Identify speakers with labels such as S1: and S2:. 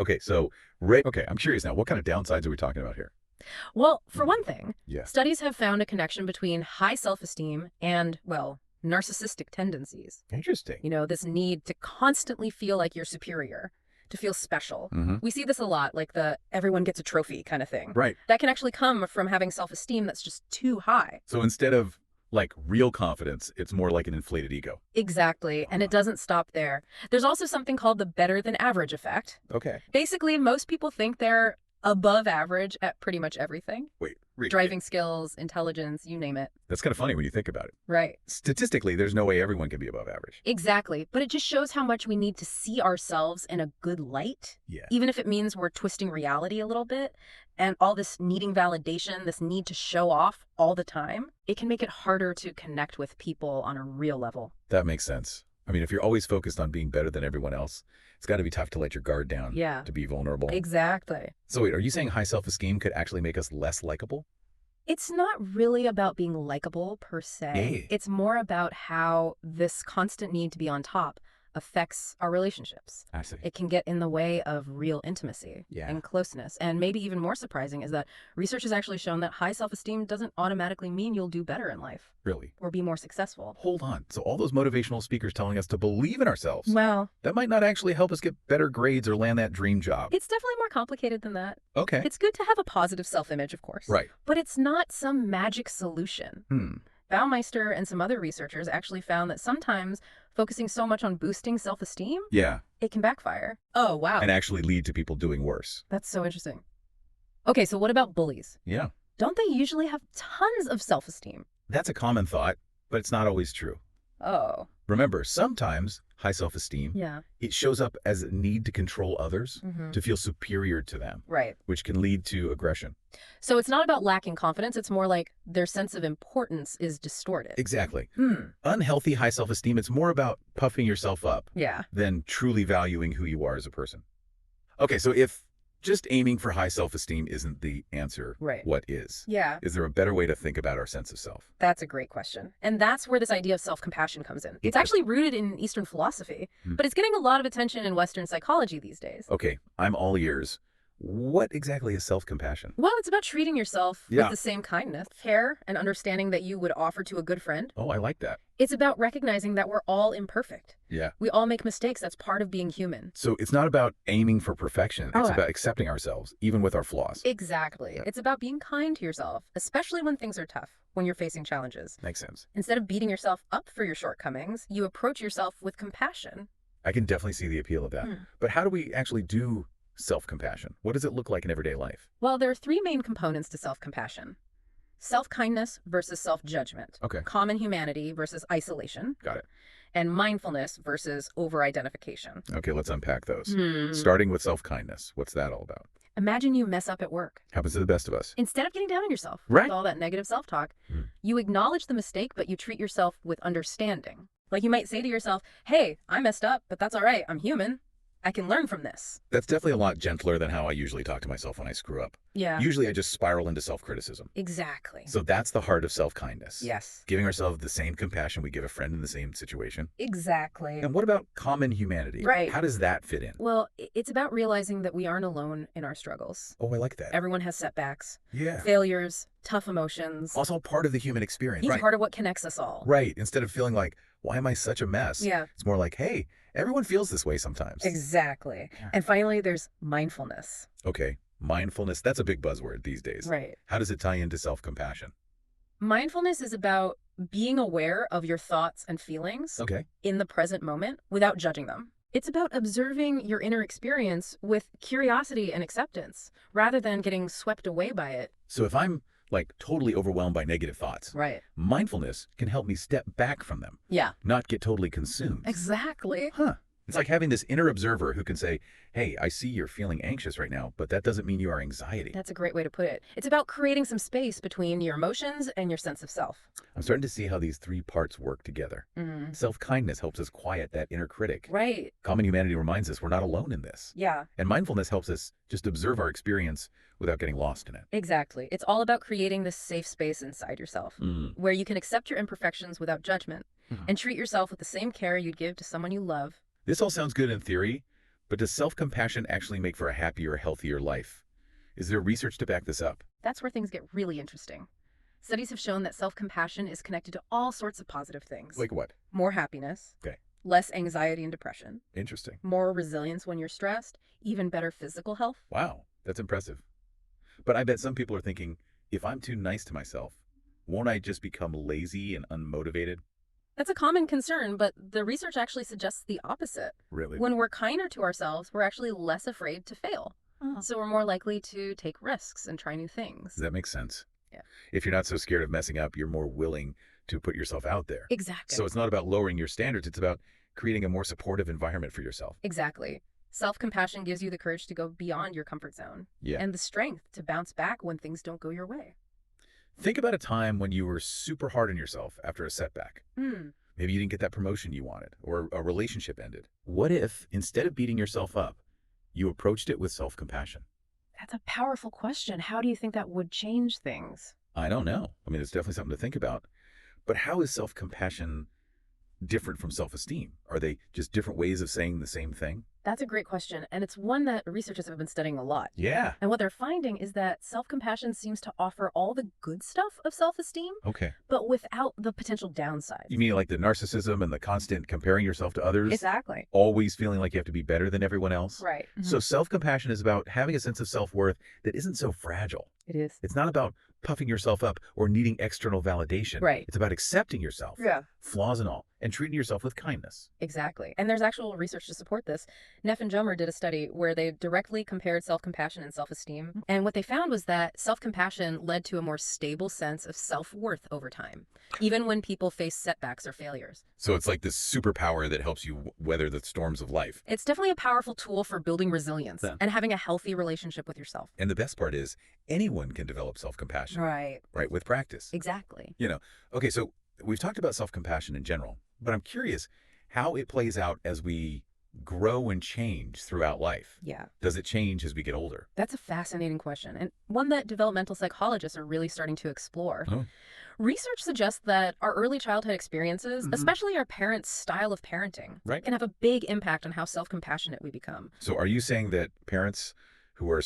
S1: Okay, so, okay, I'm curious now. What kind of downsides are we talking about here?
S2: Well, for one thing,
S1: Yeah.
S2: studies have found a connection between high self-esteem and, well, narcissistic tendencies.
S1: Interesting.
S2: This need to constantly feel like you're superior, to feel special.
S1: Mm-hmm.
S2: We see this a lot, like the everyone gets a trophy kind of thing.
S1: Right.
S2: That can actually come from having self-esteem that's just too high.
S1: So instead of, like, real confidence, it's more like an inflated ego.
S2: Exactly, and it doesn't stop there. There's also something called the better than average effect.
S1: Okay.
S2: Basically, most people think they're above average at pretty much everything.
S1: Wait, read.
S2: Driving skills, intelligence, you name it.
S1: That's kind of funny when you think about it.
S2: Right.
S1: Statistically, there's no way everyone can be above average.
S2: Exactly. But it just shows how much we need to see ourselves in a good light,
S1: Yeah.
S2: even if it means we're twisting reality a little bit. And all this needing validation, this need to show off all the time, it can make it harder to connect with people on a real level.
S1: That makes sense. I mean, if you're always focused on being better than everyone else, it's got to be tough to let your guard down.
S2: Yeah.
S1: To be vulnerable.
S2: Exactly.
S1: So wait, are you saying high self-esteem could actually make us less likable?
S2: It's not really about being likable per se.
S1: Yeah.
S2: It's more about how this constant need to be on top affects our relationships.
S1: I see.
S2: It can get in the way of real intimacy and closeness. And maybe even more surprising is that research has actually shown that high self-esteem doesn't automatically mean you'll do better in life.
S1: Really?
S2: Or be more successful.
S1: Hold on. So all those motivational speakers telling us to believe in ourselves,
S2: Well,
S1: that might not actually help us get better grades or land that dream job.
S2: it's definitely more complicated than that.
S1: Okay.
S2: It's good to have a positive self-image, of course.
S1: Right.
S2: But it's not some magic solution. Baumeister and some other researchers actually found that sometimes focusing so much on boosting self-esteem,
S1: Yeah.
S2: it can backfire. Oh, wow.
S1: And actually lead to people doing worse.
S2: That's so interesting. Okay, so what about bullies?
S1: Yeah.
S2: Don't they usually have tons of self-esteem?
S1: That's a common thought, but it's not always true.
S2: Oh.
S1: Remember, sometimes high self-esteem,
S2: Yeah.
S1: it shows up as a need to control others,
S2: Mm-hmm.
S1: to feel superior to them,
S2: Right.
S1: which can lead to aggression.
S2: So it's not about lacking confidence. It's more like their sense of importance is distorted.
S1: Exactly. Unhealthy high self-esteem, it's more about puffing yourself up
S2: Yeah.
S1: than truly valuing who you are as a person. Okay, so if just aiming for high self-esteem isn't the answer,
S2: Right.
S1: what is?
S2: Yeah.
S1: Is there a better way to think about our sense of self?
S2: That's a great question. And that's where this idea of self-compassion comes in. It's actually rooted in Eastern philosophy, but it's getting a lot of attention in Western psychology these days.
S1: Okay, I'm all ears. What exactly is self-compassion?
S2: Well, it's about treating yourself
S1: Yeah.
S2: with the same kindness, care, and understanding that you would offer to a good friend.
S1: Oh, I like that.
S2: It's about recognizing that we're all imperfect.
S1: Yeah.
S2: We all make mistakes. That's part of being human.
S1: So it's not about aiming for perfection. It's
S2: Oh,
S1: about accepting ourselves, even with our flaws.
S2: Exactly.
S1: Yeah.
S2: It's about being kind to yourself, especially when things are tough, when you're facing challenges.
S1: Makes sense.
S2: Instead of beating yourself up for your shortcomings, you approach yourself with compassion.
S1: I can definitely see the appeal of that. But how do we actually do self-compassion? What does it look like in everyday life?
S2: Well, there are three main components to self-compassion. Self-kindness versus self-judgment.
S1: Okay.
S2: Common humanity versus isolation.
S1: Got it.
S2: And mindfulness versus over-identification.
S1: Okay, let's unpack those. Starting with self-kindness. What's that all about?
S2: Imagine you mess up at work.
S1: Happens to the best of us.
S2: Instead of getting down on yourself
S1: Right.
S2: with all that negative self-talk, you acknowledge the mistake, but you treat yourself with understanding. Like you might say to yourself, hey, I messed up, but that's all right. I'm human. I can learn from this.
S1: That's definitely a lot gentler than how I usually talk to myself when I screw up.
S2: Yeah.
S1: Usually I just spiral into self-criticism.
S2: Exactly.
S1: So that's the heart of self-kindness.
S2: Yes.
S1: Giving ourselves the same compassion we give a friend in the same situation.
S2: Exactly.
S1: And what about common humanity?
S2: Right.
S1: How does that fit in?
S2: Well, it's about realizing that we aren't alone in our struggles.
S1: Oh, I like that.
S2: Everyone has setbacks,
S1: Yeah.
S2: failures, tough emotions.
S1: Also part of the human experience.
S2: It's part of what connects us all.
S1: Right. Instead of feeling like, why am I such a mess?
S2: Yeah.
S1: It's more like, hey, everyone feels this way sometimes.
S2: Exactly. And finally, there's mindfulness.
S1: Okay. Mindfulness, that's a big buzzword these days.
S2: Right.
S1: How does it tie into self-compassion?
S2: Mindfulness is about being aware of your thoughts and feelings
S1: Okay.
S2: in the present moment without judging them. It's about observing your inner experience with curiosity and acceptance rather than getting swept away by it.
S1: So if I'm like totally overwhelmed by negative thoughts,
S2: Right.
S1: mindfulness can help me step back from them,
S2: Yeah.
S1: not get totally consumed.
S2: Exactly.
S1: Huh. It's like having this inner observer who can say, hey, I see you're feeling anxious right now, but that doesn't mean you are anxiety.
S2: That's a great way to put it. It's about creating some space between your emotions and your sense of self.
S1: I'm starting to see how these three parts work together. Self-kindness helps us quiet that inner critic.
S2: Right.
S1: Common humanity reminds us we're not alone in this.
S2: Yeah,
S1: And mindfulness helps us just observe our experience without getting lost in it.
S2: exactly. It's all about creating this safe space inside yourself where you can accept your imperfections without judgment and treat yourself with the same care you'd give to someone you love.
S1: This all sounds good in theory, But does self-compassion actually make for a happier, healthier life? Is there research to back this up?
S2: That's where things get really interesting. Studies have shown that self-compassion is connected to all sorts of positive things.
S1: Like what?
S2: More happiness,
S1: Okay,
S2: less anxiety and depression,
S1: interesting.
S2: more resilience when you're stressed, even better physical health.
S1: Wow, that's impressive. But I bet some people are thinking, if I'm too nice to myself, won't I just become lazy and unmotivated?
S2: That's a common concern, but the research actually suggests the opposite.
S1: Really?
S2: When we're kinder to ourselves, we're actually less afraid to fail.
S1: Oh.
S2: So we're more likely to take risks and try new things.
S1: That makes sense.
S2: Yeah.
S1: If you're not so scared of messing up, you're more willing to put yourself out there.
S2: Exactly.
S1: So it's not about lowering your standards, it's about creating a more supportive environment for yourself.
S2: Exactly. Self-compassion gives you the courage to go beyond your comfort zone
S1: Yeah.
S2: and the strength to bounce back when things don't go your way.
S1: Think about a time when you were super hard on yourself after a setback. Maybe you didn't get that promotion you wanted, or a relationship ended. What if, instead of beating yourself up, you approached it with self-compassion?
S2: That's a powerful question. How do you think that would change things?
S1: I don't know. I mean, it's definitely something to think about. But how is self-compassion different from self-esteem? Are they just different ways of saying the same thing?
S2: That's a great question, and it's one that researchers have been studying a lot.
S1: Yeah.
S2: And what they're finding is that self-compassion seems to offer all the good stuff of self-esteem,
S1: Okay.
S2: but without the potential downsides.
S1: You mean like the narcissism and the constant comparing yourself to others?
S2: Exactly.
S1: Always feeling like you have to be better than everyone else?
S2: Right.
S1: So self-compassion is about having a sense of self-worth that isn't so fragile.
S2: It is.
S1: It's not about puffing yourself up or needing external validation.
S2: Right.
S1: It's about accepting yourself,
S2: Yeah.
S1: flaws and all, and treating yourself with kindness.
S2: Exactly. And there's actual research to support this. Neff and Jomer did a study where they directly compared self-compassion and self-esteem. And what they found was that self-compassion led to a more stable sense of self-worth over time, even when people face setbacks or failures.
S1: So it's like this superpower that helps you weather the storms of life.
S2: It's definitely a powerful tool for building resilience
S1: Yeah.
S2: and having a healthy relationship with yourself.
S1: And the best part is anyone can develop self-compassion,
S2: Right.
S1: right, with practice.
S2: Exactly.
S1: Okay, so we've talked about self-compassion in general, but I'm curious how it plays out as we grow and change throughout life.
S2: Yeah.
S1: Does it change as we get older?
S2: That's a fascinating question, and one that developmental psychologists are really starting to explore.
S1: Oh.
S2: Research suggests that our early childhood experiences, especially our parents' style of parenting,
S1: Right.
S2: can have a big impact on how self-compassionate we become.
S1: So are you saying that parents who are